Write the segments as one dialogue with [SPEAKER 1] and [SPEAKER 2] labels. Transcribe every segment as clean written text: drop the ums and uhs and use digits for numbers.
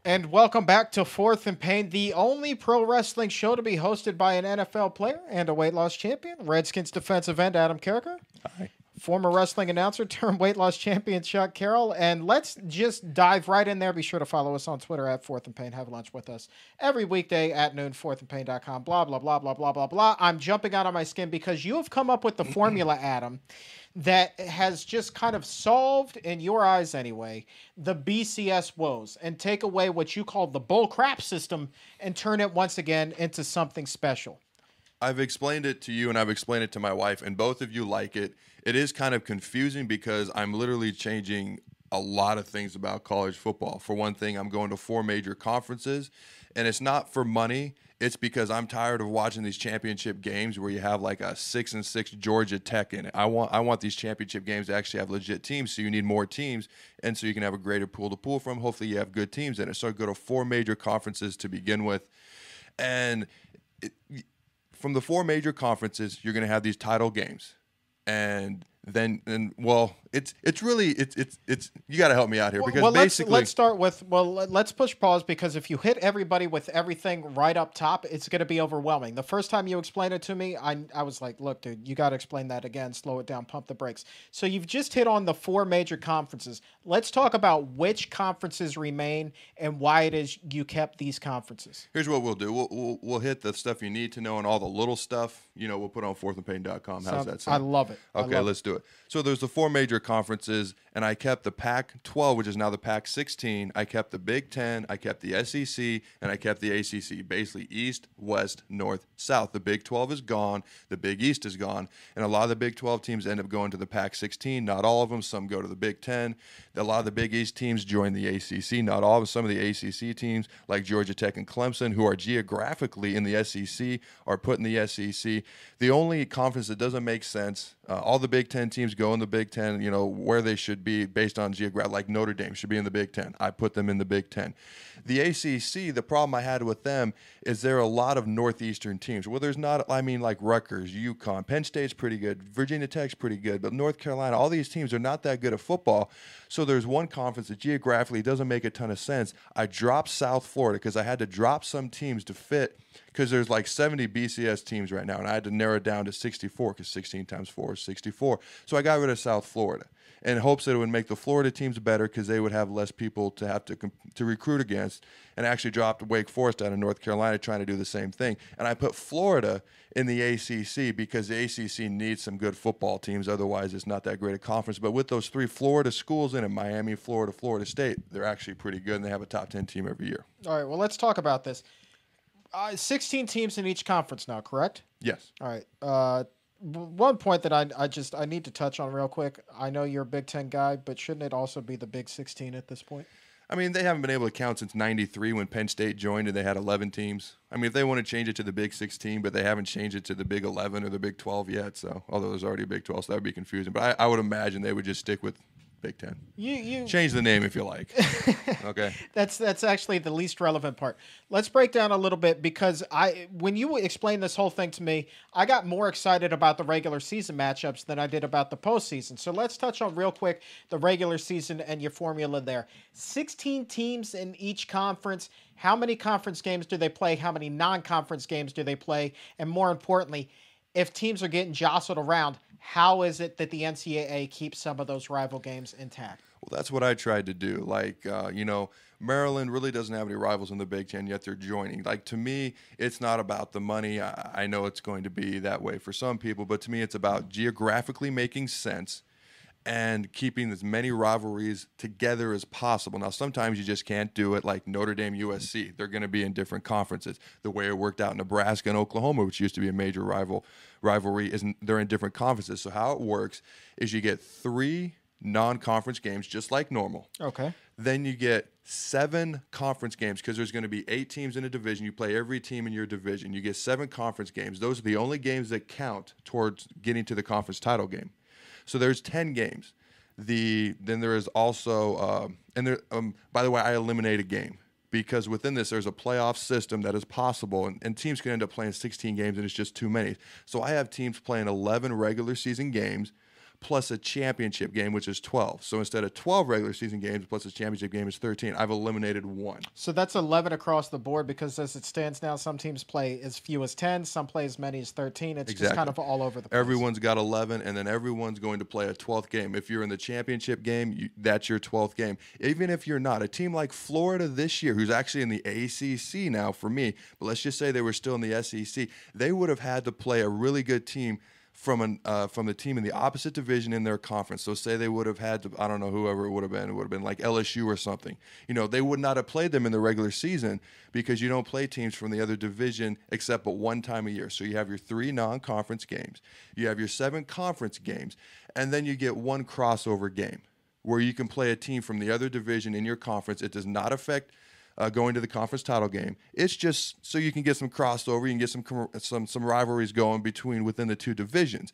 [SPEAKER 1] And welcome back to Fourth and Pain, the only pro wrestling show to be hosted by an NFL player and a weight loss champion, Redskins defensive end Adam Carriker,
[SPEAKER 2] Hi.
[SPEAKER 1] former wrestling announcer turned weight loss champion Chuck Carroll. And let's just dive right in there. Be sure to follow us on Twitter at Fourth and Pain. Have lunch with us every weekday at noon, fourthandpain.com, blah, blah, blah, blah, blah, blah, blah. I'm jumping out of my skin because you have come up with the formula, Adam, that has just kind of solved, in your eyes anyway, the BCS woes and take away what you call the bull crap system and turn it once again into something special.
[SPEAKER 2] I've explained it to you and I've explained it to my wife, and both of you like it. It is kind of confusing because I'm literally changing a lot of things about college football. For one thing, I'm going to 4 major conferences, and it's not for money. It's because I'm tired of watching these championship games where you have like a 6-6 Georgia Tech in it. I want these championship games to actually have legit teams, so you need more teams, and so you can have a greater pool to pull from. Hopefully, you have good teams in it. So I go to 4 major conferences to begin with, and it, from the 4 major conferences, you're going to have these title games, and then well, it's really it's you got to help me out here because
[SPEAKER 1] Well,
[SPEAKER 2] basically
[SPEAKER 1] let's start with let's push pause because if you hit everybody with everything right up top, it's going to be overwhelming. The first time you explained it to me, I was like, look, dude, you got to explain that again, slow it down, pump the brakes. So you've just hit on the 4 major conferences. Let's talk about which conferences remain and why it is you kept these conferences.
[SPEAKER 2] here's what we'll do. We'll hit the stuff you need to know and all the little stuff. We'll put on fourthandpain.com. How's that
[SPEAKER 1] I
[SPEAKER 2] sound?
[SPEAKER 1] love it.
[SPEAKER 2] Okay, let's do it. So there's the 4 major conferences, and I kept the Pac-12, which is now the Pac-16. I kept the Big Ten, I kept the SEC, and I kept the ACC. Basically, East, West, North, South. The Big 12 is gone. The Big East is gone, and a lot of the Big 12 teams end up going to the Pac-16. Not all of them. Some go to the Big Ten. A lot of the Big East teams join the ACC. Not all of them. Some of the ACC teams, like Georgia Tech and Clemson, who are geographically in the SEC, are put in the SEC. The only conference that doesn't make sense, all the Big Ten teams go in the Big Ten, where they should be based on geographic, like Notre Dame should be in the Big Ten. I put them in the Big Ten. The ACC, the problem I had with them is there are a lot of Northeastern teams. Well, there's not, like Rutgers, UConn, Penn State's pretty good, Virginia Tech's pretty good, but North Carolina, all these teams are not that good at football. So there's one conference that geographically doesn't make a ton of sense. I dropped South Florida because I had to drop some teams to fit because there's like 70 BCS teams right now, and I had to narrow it down to 64 because 16 times 4 is 64. So I got rid of South Florida in hopes that it would make the Florida teams better because they would have less people to have to recruit against, and actually dropped Wake Forest out of North Carolina trying to do the same thing. And I put Florida in the ACC because the ACC needs some good football teams. Otherwise, it's not that great a conference. But with those 3 Florida schools in it, Miami, Florida, Florida State, they're actually pretty good, and they have a top 10 team every year.
[SPEAKER 1] All right, well, let's talk about this. 16 teams in each conference now, correct?
[SPEAKER 2] Yes.
[SPEAKER 1] All right. One point that I need to touch on real quick. I know you're a Big Ten guy, but shouldn't it also be the Big 16 at this point?
[SPEAKER 2] I mean, they haven't been able to count since '93 when Penn State joined and they had 11 teams. I mean, if they want to change it to the Big 16, but they haven't changed it to the Big 11 or the Big 12 yet, so although there's already a Big 12, so that would be confusing. But I would imagine they would just stick with Big 10.
[SPEAKER 1] You
[SPEAKER 2] Change the name if you like. Okay.
[SPEAKER 1] That's actually the least relevant part. Let's break down a little bit because when you explained this whole thing to me, I got more excited about the regular season matchups than I did about the postseason. So let's touch on real quick the regular season and your formula there. 16 teams in each conference. How many conference games do they play? How many non-conference games do they play? And more importantly, if teams are getting jostled around, how is it that the NCAA keeps some of those rival games intact?
[SPEAKER 2] Well, that's what I tried to do. Maryland really doesn't have any rivals in the Big Ten, yet they're joining. Like, to me, it's not about the money. I know it's going to be that way for some people, but to me, it's about geographically making sense and keeping as many rivalries together as possible. Now, sometimes you just can't do it, like Notre Dame, USC. They're going to be in different conferences. The way it worked out in Nebraska and Oklahoma, which used to be a major rivalry, they're in different conferences. So how it works is you get 3 non-conference games, just like normal.
[SPEAKER 1] Okay.
[SPEAKER 2] Then you get 7 conference games because there's going to be 8 teams in a division. You play every team in your division. You get 7 conference games. Those are the only games that count towards getting to the conference title game. So there's 10 games. Then there is also, by the way, I eliminate a game because within this there's a playoff system that is possible, and teams can end up playing 16 games and it's just too many. So I have teams playing 11 regular season games plus a championship game, which is 12. So instead of 12 regular season games plus a championship game is 13. I've eliminated one.
[SPEAKER 1] So that's 11 across the board because as it stands now, some teams play as few as 10, some play as many as 13. It's just kind of all over the place.
[SPEAKER 2] Everyone's got 11, and then everyone's going to play a 12th game. If you're in the championship game, that's your 12th game. Even if you're not, a team like Florida this year, who's actually in the ACC now for me, but let's just say they were still in the SEC, they would have had to play a really good team from the team in the opposite division in their conference. So say they would have had to, I don't know, whoever it would have been like LSU or something. They would not have played them in the regular season because you don't play teams from the other division except but one time a year. So you have your 3 non-conference games, you have your 7 conference games, and then you get 1 crossover game where you can play a team from the other division in your conference. It does not affect going to the conference title game. It's just so you can get some crossover, you can get some rivalries going within the 2 divisions.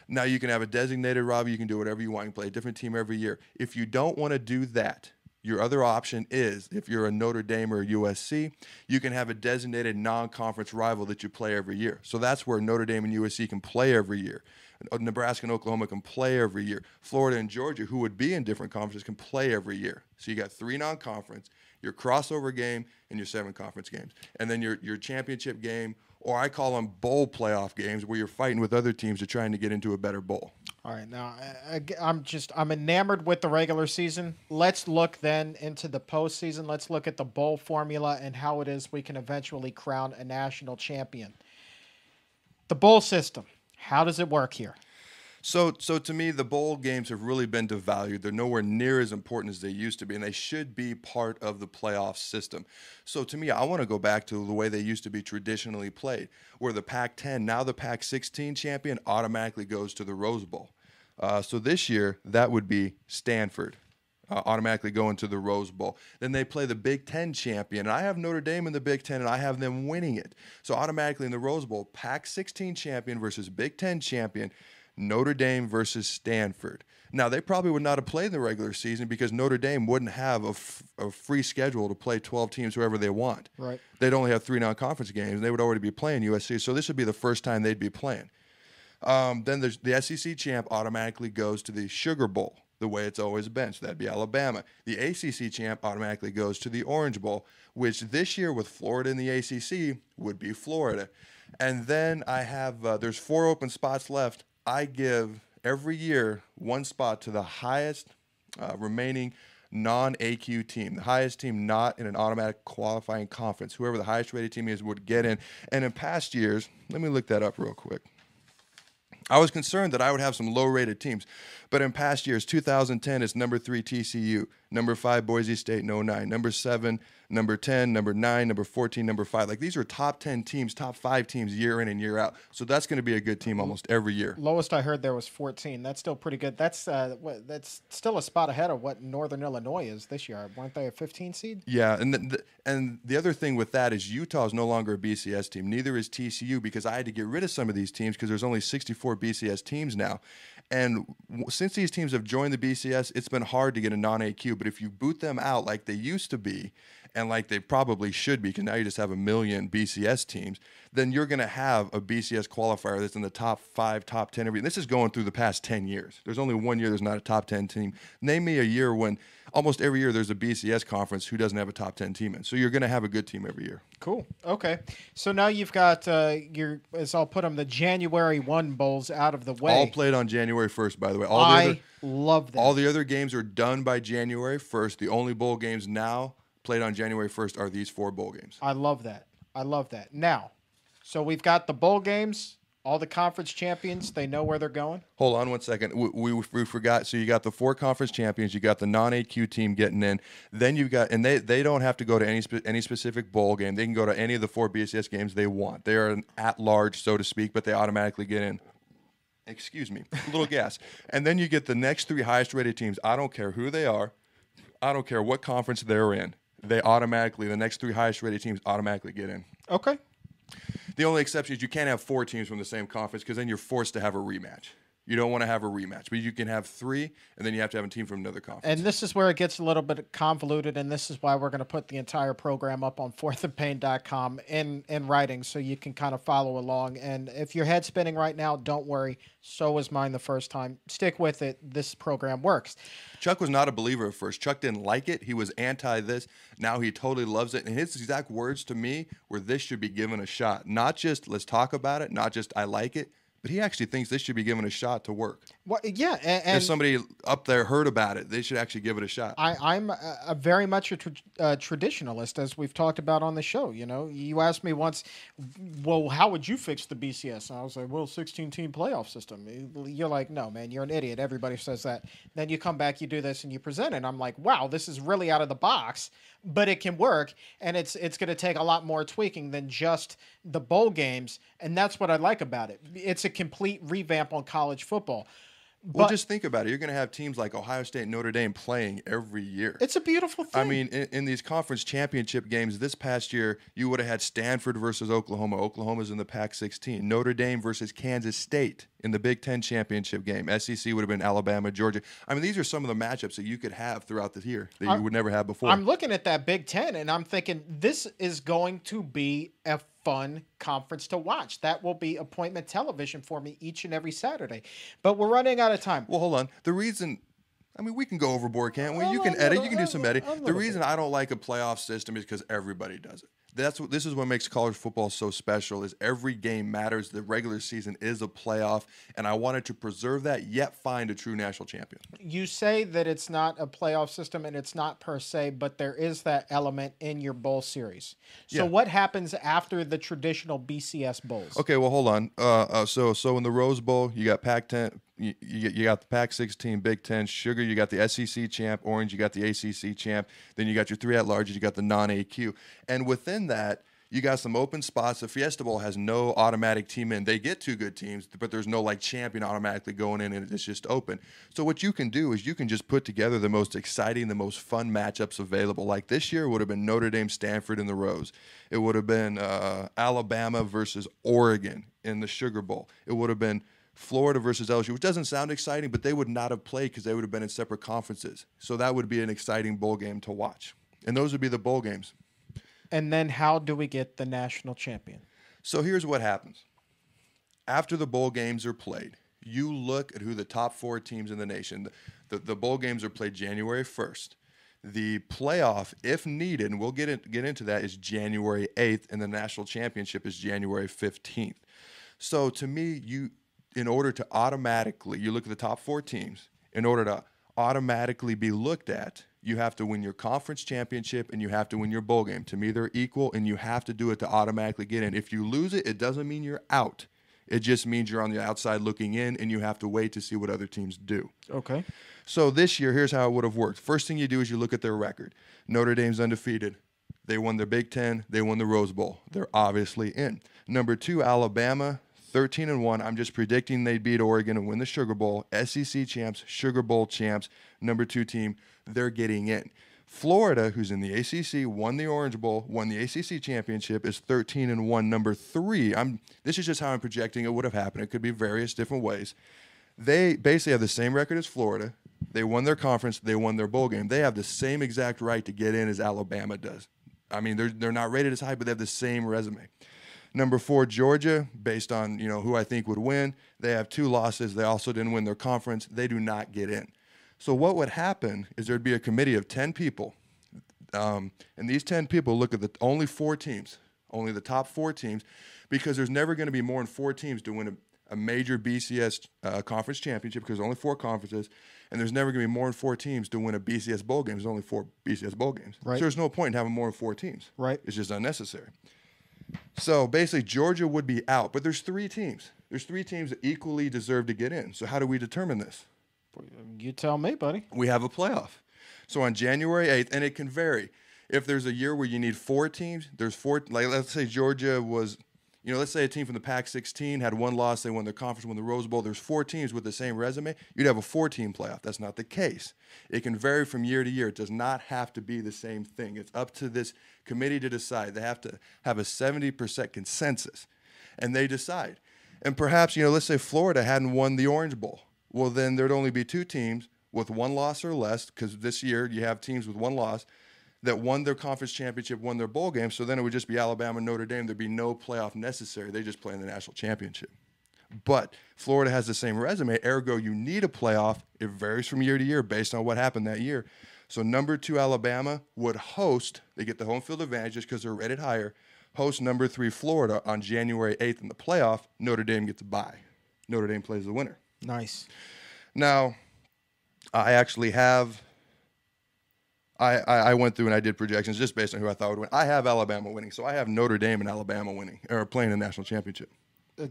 [SPEAKER 2] Now you can have a designated rivalry, you can do whatever you want, you can play a different team every year. If you don't want to do that, your other option is, if you're a Notre Dame or a USC, you can have a designated non-conference rival that you play every year. So that's where Notre Dame and USC can play every year. Nebraska and Oklahoma can play every year. Florida and Georgia, who would be in different conferences, can play every year. So you got 3 non-conference, your crossover game, and your 7 conference games. And then your championship game, or I call them bowl playoff games, where you're fighting with other teams to trying to get into a better bowl.
[SPEAKER 1] All right, now I'm enamored with the regular season. Let's look then into the postseason. Let's look at the bowl formula and how it is we can eventually crown a national champion. The bowl system, how does it work here?
[SPEAKER 2] So to me, the bowl games have really been devalued. They're nowhere near as important as they used to be, and they should be part of the playoff system. So to me, I want to go back to the way they used to be traditionally played, where the Pac-10, now the Pac-16 champion, automatically goes to the Rose Bowl. So this year, that would be Stanford. Automatically going to the Rose Bowl. Then they play the Big Ten champion, and I have Notre Dame in the Big Ten, and I have them winning it. So automatically in the Rose Bowl, Pac-16 champion versus Big Ten champion, Notre Dame versus Stanford. Now, they probably would not have played in the regular season because Notre Dame wouldn't have a free schedule to play 12 teams whoever they want.
[SPEAKER 1] Right.
[SPEAKER 2] They'd only have 3 non-conference games, and they would already be playing USC, so this would be the first time they'd be playing. Then there's the SEC champ automatically goes to the Sugar Bowl, the way it's always been. So that'd be Alabama. The ACC champ automatically goes to the Orange Bowl, which this year with Florida in the ACC would be Florida. And then I have, there's 4 open spots left. I give every year 1 spot to the highest remaining non-AQ team, the highest team not in an automatic qualifying conference. Whoever the highest rated team is would get in. And in past years, let me look that up real quick. I was concerned that I would have some low-rated teams, but in past years, 2010 is number 3 TCU, number 5 Boise State in 09, number 7, number 10, number 9, number 14, number 5. Like these are top 10 teams, top 5 teams year in and year out. So that's going to be a good team almost every year.
[SPEAKER 1] Lowest I heard there was 14. That's still pretty good. That's still a spot ahead of what Northern Illinois is this year. Weren't they a 15 seed?
[SPEAKER 2] Yeah, and the other thing with that is Utah is no longer a BCS team. Neither is TCU because I had to get rid of some of these teams because there's only 64 BCS teams now. And since these teams have joined the BCS, it's been hard to get a non-AQ. But if you boot them out like they used to be, and like they probably should be, because now you just have a million BCS teams, then you're going to have a BCS qualifier that's in the top 5, top 10. This is going through the past 10 years. There's only 1 year there's not a top 10 team. Name me a year when almost every year there's a BCS conference who doesn't have a top 10 team in. So you're going to have a good team every year.
[SPEAKER 1] Cool. Okay. So now you've got as I'll put them, the January 1 bowls out of the way.
[SPEAKER 2] All played on January 1st, by the way.
[SPEAKER 1] I love that.
[SPEAKER 2] All the other games are done by January 1st. The only bowl games now played on January 1st are these 4 bowl games.
[SPEAKER 1] I love that. Now, so we've got the bowl games, all the conference champions, they know where they're going.
[SPEAKER 2] Hold on 1 second. We forgot. So you got the 4 conference champions. You got the non-AQ team getting in. Then you've got, and they don't have to go to any specific bowl game. They can go to any of the 4 BCS games they want. They are an at-large, so to speak, but they automatically get in. Excuse me, a little gas. And then you get the next 3 highest-rated teams. I don't care who they are. I don't care what conference they're in. The next 3 highest-rated teams automatically get in. The only exception is you can't have 4 teams from the same conference because then you're forced to have a rematch. You don't want to have a rematch, but you can have 3, and then you have to have a team from another conference.
[SPEAKER 1] And this is where it gets a little bit convoluted, and this is why we're going to put the entire program up on fourthandpain.com in writing so you can kind of follow along. And if your head's spinning right now, don't worry. So was mine the first time. Stick with it. This program works.
[SPEAKER 2] Chuck was not a believer at first. Chuck didn't like it. He was anti this. Now he totally loves it. And his exact words to me were, this should be given a shot. Not just let's talk about it, not just I like it, but he actually thinks this should be given a shot to work.
[SPEAKER 1] Well, yeah, and
[SPEAKER 2] if somebody up there heard about it, they should actually give it a shot.
[SPEAKER 1] I'm a very much a traditionalist, as we've talked about on the show. You know, you asked me once, well, how would you fix the BCS? And I was like, well, 16-team playoff system. You're like, no, man, you're an idiot. Everybody says that. Then you come back, you do this, and you present it. And I'm like, wow, this is really out of the box, but it can work, and it's going to take a lot more tweaking than just the bowl games, and that's what I like about it. It's a complete revamp on college football.
[SPEAKER 2] Well, just think about it. You're going to have teams like Ohio State and Notre Dame playing every year.
[SPEAKER 1] It's a beautiful thing.
[SPEAKER 2] I mean, in these conference championship games this past year, you would have had Stanford versus Oklahoma. Oklahoma's in the Pac-16. Notre Dame versus Kansas State in the Big Ten championship game. SEC would have been Alabama, Georgia. I mean, these are some of the matchups that you could have throughout the year that you would never have before.
[SPEAKER 1] I'm looking at that Big Ten, and I'm thinking this is going to be a fun conference to watch. That will be appointment television for me each and every Saturday. But we're running out of time.
[SPEAKER 2] Well, hold on. The reason, I mean, we can go overboard, can't we? You can edit. You can do some editing. The reason I don't like a playoff system is because everybody does it. This is what makes college football so special, is every game matters. The regular season is a playoff, and I wanted to preserve that, yet find a true national champion.
[SPEAKER 1] You say that it's not a playoff system, and it's not per se, but there is that element in your bowl series. So what happens after the traditional BCS bowls?
[SPEAKER 2] Okay, well, hold on. So in the Rose Bowl, you got Pac-10. You got the Pac-16, Big Ten, Sugar. You got the SEC champ, Orange. You got the ACC champ. Then you got your 3 at-larges. You got the non-AQ. And within that, you got some open spots. The Fiesta Bowl has no automatic team in. They get 2 good teams, but there's no like champion automatically going in, and it's just open. So what you can do is you can just put together the most exciting, the most fun matchups available. Like this year would have been Notre Dame, Stanford in the Rose. It would have been Alabama versus Oregon in the Sugar Bowl. It would have been Florida versus LSU, which doesn't sound exciting, but they would not have played because they would have been in separate conferences. So that would be an exciting bowl game to watch. And those would be the bowl games.
[SPEAKER 1] And then how do we get the national champion?
[SPEAKER 2] So here's what happens. After the bowl games are played, you look at who the top 4 teams in the nation. The bowl games are played January 1st. The playoff, if needed, and we'll get into that, is January 8th, and the national championship is January 15th. So to me, in order to automatically, you look at the top 4 teams, in order to automatically be looked at, you have to win your conference championship and you have to win your bowl game. To me, they're equal, and you have to do it to automatically get in. If you lose it, it doesn't mean you're out. It just means you're on the outside looking in, and you have to wait to see what other teams do.
[SPEAKER 1] Okay.
[SPEAKER 2] So this year, here's how it would have worked. First thing you do is you look at their record. Notre Dame's undefeated. They won their Big Ten. They won the Rose Bowl. They're obviously in. Number 2, Alabama, 13-1. I'm just predicting they'd beat Oregon and win the Sugar Bowl. SEC champs, Sugar Bowl champs, number 2 team, they're getting in. Florida, who's in the ACC, won the Orange Bowl, won the ACC championship, is 13-1, number 3. This is just how I'm projecting it would have happened. It could be various different ways. They basically have the same record as Florida. They won their conference. They won their bowl game. They have the same exact right to get in as Alabama does. I mean, they're not rated as high, but they have the same resume. Number 4, Georgia, based on who I think would win. They have 2 losses. They also didn't win their conference. They do not get in. So what would happen is there'd be a committee of 10 people, and these 10 people look at only 4 teams, only the top 4 teams, because there's never going to be more than 4 teams to win a major BCS conference championship, because there's only 4 conferences, and there's never going to be more than 4 teams to win a BCS bowl game. There's only 4 BCS bowl games.
[SPEAKER 1] Right.
[SPEAKER 2] So there's no point in having more than 4 teams.
[SPEAKER 1] Right.
[SPEAKER 2] It's just unnecessary. So basically, Georgia would be out, but there's 3 teams. There's 3 teams that equally deserve to get in. So how do we determine this?
[SPEAKER 1] You tell me, buddy.
[SPEAKER 2] We have a playoff. So on January 8th, and it can vary. If there's a year where you need 4 teams, there's 4. Like let's say Georgia was, let's say a team from the Pac-16 had 1 loss, they won their conference, won the Rose Bowl. There's 4 teams with the same resume. You'd have a 4-team playoff. That's not the case. It can vary from year to year. It does not have to be the same thing. It's up to this committee to decide. They have to have a 70% consensus, and they decide. And perhaps, let's say Florida hadn't won the Orange Bowl. Well, then there'd only be 2 teams with 1 loss or less, because this year you have teams with 1 loss that won their conference championship, won their bowl game. So then it would just be Alabama and Notre Dame. There'd be no playoff necessary. They just play in the national championship. But Florida has the same resume, ergo you need a playoff. It varies from year to year based on what happened that year. So number 2 Alabama would host, they get the home field advantage just because they're rated higher, host number 3 Florida on January 8th in the playoff. Notre Dame gets a bye. Notre Dame plays the winner.
[SPEAKER 1] Nice.
[SPEAKER 2] Now, I actually have, I went through and I did projections just based on who I thought would win. I have Alabama winning, so I have Notre Dame and Alabama winning, or playing the national championship.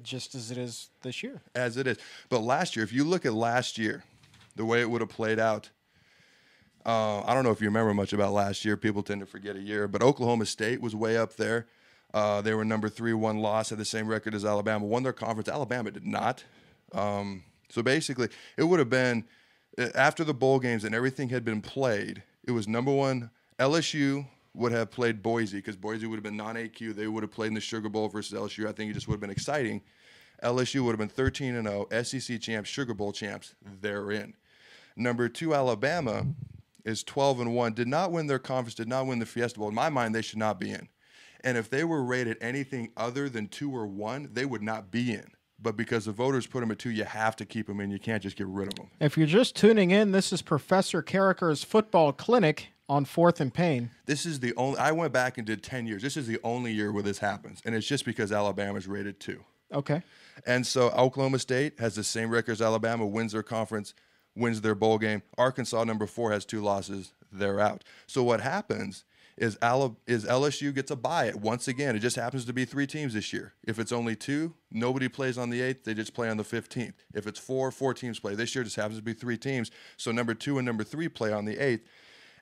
[SPEAKER 1] Just as it is this year.
[SPEAKER 2] As it is. But last year, if you look at last year, the way it would have played out, I don't know if you remember much about last year. People tend to forget a year. But Oklahoma State was way up there. They were number 3, 1 loss, had the same record as Alabama, won their conference. Alabama did not. So basically, it would have been, after the bowl games and everything had been played, it was number 1, LSU would have played Boise, because Boise would have been non-AQ. They would have played in the Sugar Bowl versus LSU. I think it just would have been exciting. LSU would have been 13-0, SEC champs, Sugar Bowl champs. They're in. Number 2, Alabama is 12-1, did not win their conference, did not win the Fiesta Bowl. In my mind, they should not be in. And if they were rated anything other than 2 or 1, they would not be in. But because the voters put them at 2, you have to keep them in. You can't just get rid of them.
[SPEAKER 1] If you're just tuning in, this is Professor Carriker's football clinic on 4th and Payne.
[SPEAKER 2] This is the only, I went back and did 10 years. This is the only year where this happens. And it's just because Alabama's rated 2.
[SPEAKER 1] Okay.
[SPEAKER 2] And so Oklahoma State has the same record as Alabama, wins their conference, wins their bowl game. Arkansas, number 4, has 2 losses. They're out. So what happens is LSU gets a bye. Once again, it just happens to be 3 teams this year. If it's only 2, nobody plays on the 8th. They just play on the 15th. If it's 4 teams play. This year just happens to be 3 teams. So number 2 and number 3 play on the 8th.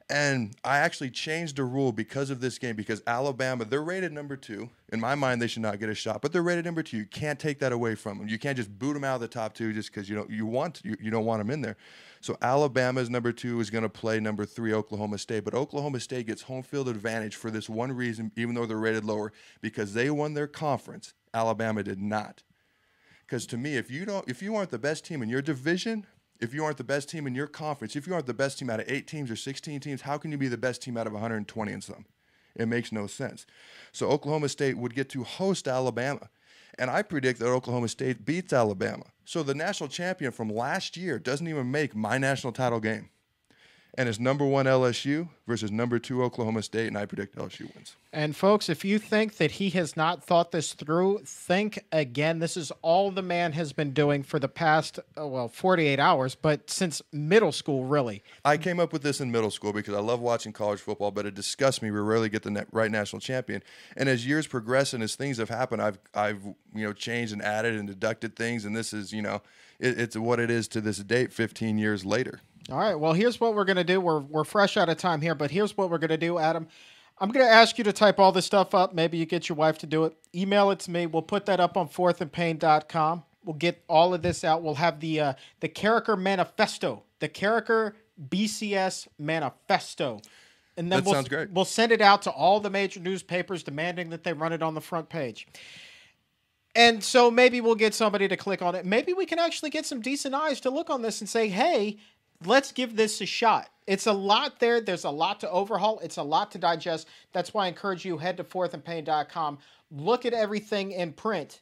[SPEAKER 2] And I actually changed the rule because of this game, because Alabama, they're rated number 2. In my mind, they should not get a shot, but they're rated number 2. You can't take that away from them. You can't just boot them out of the top 2 just because you don't want them in there. So Alabama's number 2 is going to play number 3 Oklahoma State, but Oklahoma State gets home field advantage for this one reason, even though they're rated lower, because they won their conference. Alabama did not. Because to me, if you aren't the best team in your division, if you aren't the best team in your conference, if you aren't the best team out of 8 teams or 16 teams, how can you be the best team out of 120 and some? It makes no sense. So Oklahoma State would get to host Alabama. And I predict that Oklahoma State beats Alabama. So the national champion from last year doesn't even make my national title game. And it's number 1 LSU versus number 2 Oklahoma State, and I predict LSU wins.
[SPEAKER 1] And folks, if you think that he has not thought this through, think again. This is all the man has been doing for the past, 48 hours, but since middle school, really.
[SPEAKER 2] I came up with this in middle school because I love watching college football, but it disgusts me. We rarely get the right national champion. And as years progress and as things have happened, I've changed and added and deducted things, and this is, it's what it is to this date 15 years later.
[SPEAKER 1] All right, well, here's what we're going to do. We're fresh out of time here, but here's what we're going to do, Adam. I'm going to ask you to type all this stuff up. Maybe you get your wife to do it. Email it to me. We'll put that up on fourthandpain.com. We'll get all of this out. We'll have the Carriker Manifesto, the Carriker BCS Manifesto. And then
[SPEAKER 2] sounds great.
[SPEAKER 1] We'll send it out to all the major newspapers demanding that they run it on the front page. And so maybe we'll get somebody to click on it. Maybe we can actually get some decent eyes to look on this and say, hey, let's give this a shot. It's a lot there. There's a lot to overhaul. It's a lot to digest. That's why I encourage you, head to fourthandpain.com. Look at everything in print.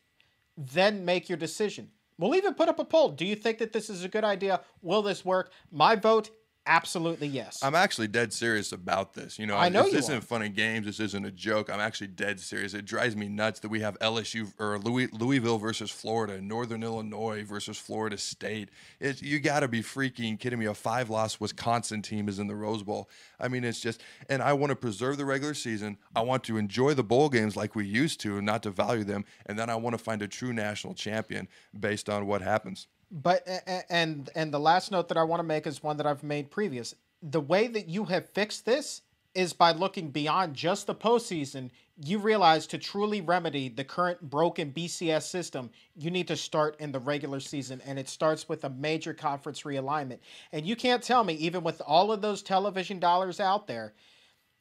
[SPEAKER 1] Then make your decision. We'll even put up a poll. Do you think that this is a good idea? Will this work? My vote, absolutely yes.
[SPEAKER 2] I'm actually dead serious about this.
[SPEAKER 1] I know
[SPEAKER 2] this isn't fun and games. This isn't a joke. I'm actually dead serious. It drives me nuts that we have LSU or Louisville versus Florida, Northern Illinois versus Florida State. You got to be freaking kidding me. A 5-loss Wisconsin team is in the Rose Bowl. I mean, it's just, and I want to preserve the regular season. I want to enjoy the bowl games like we used to, not to value them. And then I want to find a true national champion based on what happens.
[SPEAKER 1] But and the last note that I want to make is one that I've made previous. The way that you have fixed this is by looking beyond just the postseason. You realize to truly remedy the current broken BCS system, you need to start in the regular season, and it starts with a major conference realignment. And you can't tell me, even with all of those television dollars out there,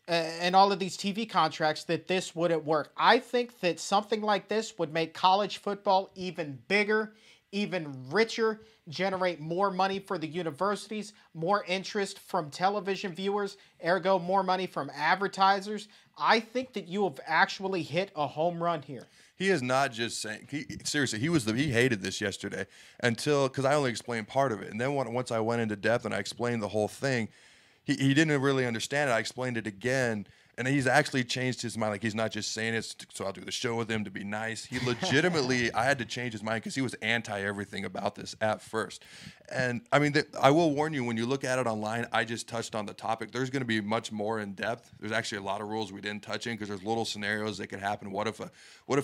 [SPEAKER 1] and all of these TV contracts that this wouldn't work. I think that something like this would make college football even bigger, even richer, generate more money for the universities, more interest from television viewers, ergo more money from advertisers. I think that you have actually hit a home run here.
[SPEAKER 2] He is not just saying. Seriously, he hated this yesterday because I only explained part of it, and then once I went into depth and I explained the whole thing, he didn't really understand it. I explained it again, and he's actually changed his mind. Like, he's not just saying it so I'll do the show with him to be nice. He legitimately, I had to change his mind because he was anti everything about this at first. And I mean, I will warn you, when you look at it online, I just touched on the topic. There's going to be much more in depth. There's actually a lot of rules we didn't touch in because there's little scenarios that could happen. What if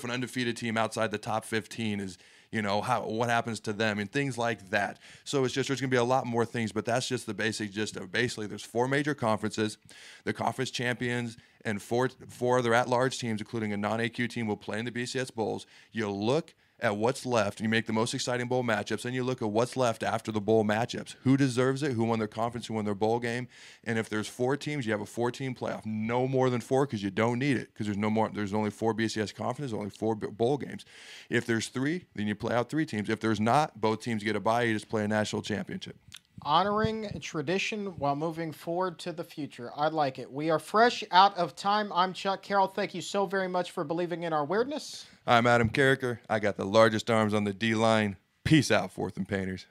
[SPEAKER 2] an undefeated team outside the top 15 is, what happens to them and things like that. So it's just, there's going to be a lot more things, but that's just the basic gist of basically there's 4 major conferences. The conference champions and four other at-large teams, including a non-AQ team, will play in the BCS Bowls. You look at what's left, and you make the most exciting bowl matchups, and you look at what's left after the bowl matchups. Who deserves it? Who won their conference? Who won their bowl game? And if there's 4 teams, you have a 4-team playoff. No more than 4 because you don't need it because there's only 4 BCS conferences, only 4 bowl games. If there's 3, then you play out 3 teams. If there's not, both teams get a bye. You just play a national championship.
[SPEAKER 1] Honoring tradition while moving forward to the future. I like it. We are fresh out of time. I'm Chuck Carroll. Thank you so very much for believing in our weirdness.
[SPEAKER 2] I'm Adam Carriker. I got the largest arms on the D-line. Peace out, Fourth and Painters.